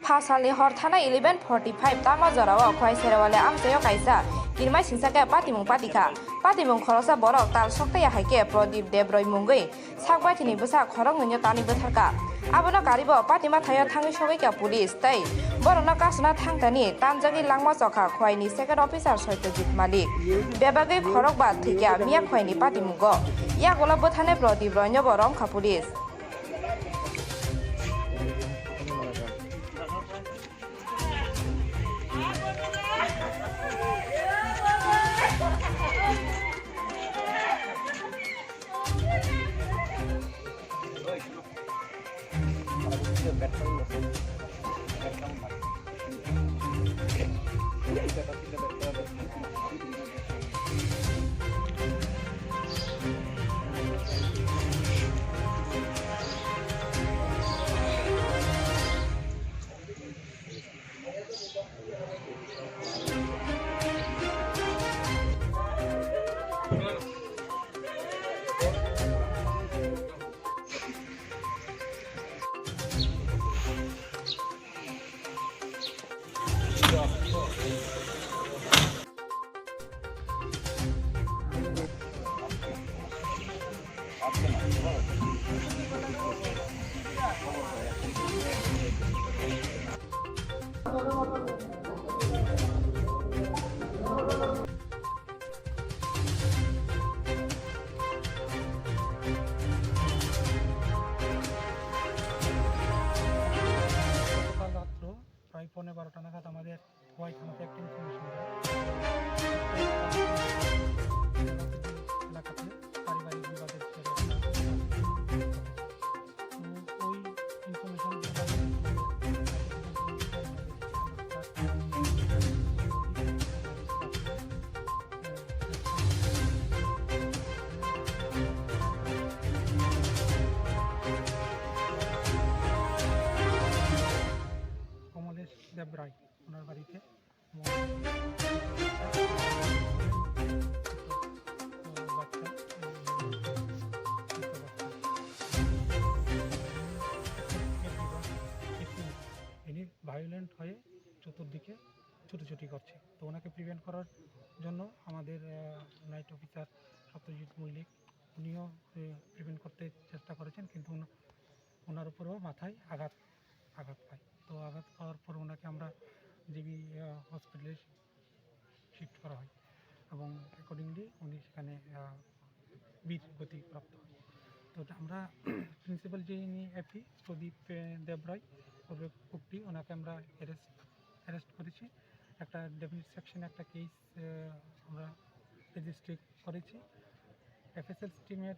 Phasalni horthana 11:45 tamma jorao khowai serowali amchaio kaisa kirima singchasa patimung patikha patimung khoroksa borok talsok haikhe Pradip Debray mungwi sakbaithini busa khoroknuino tanui bwtharkha Abono karibo patima thaiya thangnai sogaika police tei borokno kasuna thangtani tamjani langma jakha khowai ni second officer Satyajit Mallick bebagui khorokba thikya miya khowai ni patimungo yagola bwthane Pradip Debray bo romkha police প্রায় 11:15 নাগাদ আমাদের খোয়াই থানাতে একটা information দেয় এলাকাতে পারিবারিক বিবাদের ওই ইনফরমেশন দেবরাই ওনার বাড়িতে ইনি ভায়োলেন্ট হয়ে চতুর্দিকে ছুটোছুটি করছে, তো ওনাকে প্রিভেন্ট করার জন্য আমাদের নাইট অফিসার সত্যজিৎ মল্লিক উনিও প্রিভেন্ট করতে চেষ্টা করেছেন, কিন্তু ওনার উপরেও মাথায় আঘাত পায়। তো আঘাত পাওয়ার পর ওনাকে আমরা জিবি হসপিটালে শিফট করা হয় এবং অ্যাকর্ডিংলি উনি সেখানে বীর গতি প্রাপ্ত হয়। তো আমরা প্রিন্সিপাল যিনি এপি প্রদীপ দেবরায় কুকটি ওনাকে আমরা অ্যারেস্ট করেছি। একটা ডেফিনিট সেকশনে একটা কেস আমরা রেজিস্ট্রি করেছি। এফএসএল টিমের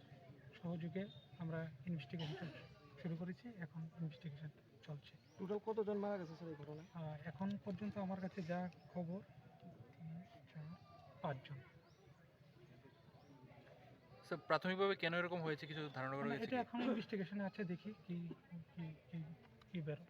সহযোগে আমরা ইনভেস্টিগেশন শুরু করেছি, এখন ইনভেস্টিগেশন চলছে। টোটাল কতজন মারা গেছে স্যার এই ঘটনায়? এখন পর্যন্ত আমার কাছে যা খবর 5 জন। স্যার প্রাথমিকভাবে কেন এরকম হয়েছে কিছু ধারণা করা গেছে? এটা এখন ইনভেস্টিগেশনে আছে, দেখি কি বেরো।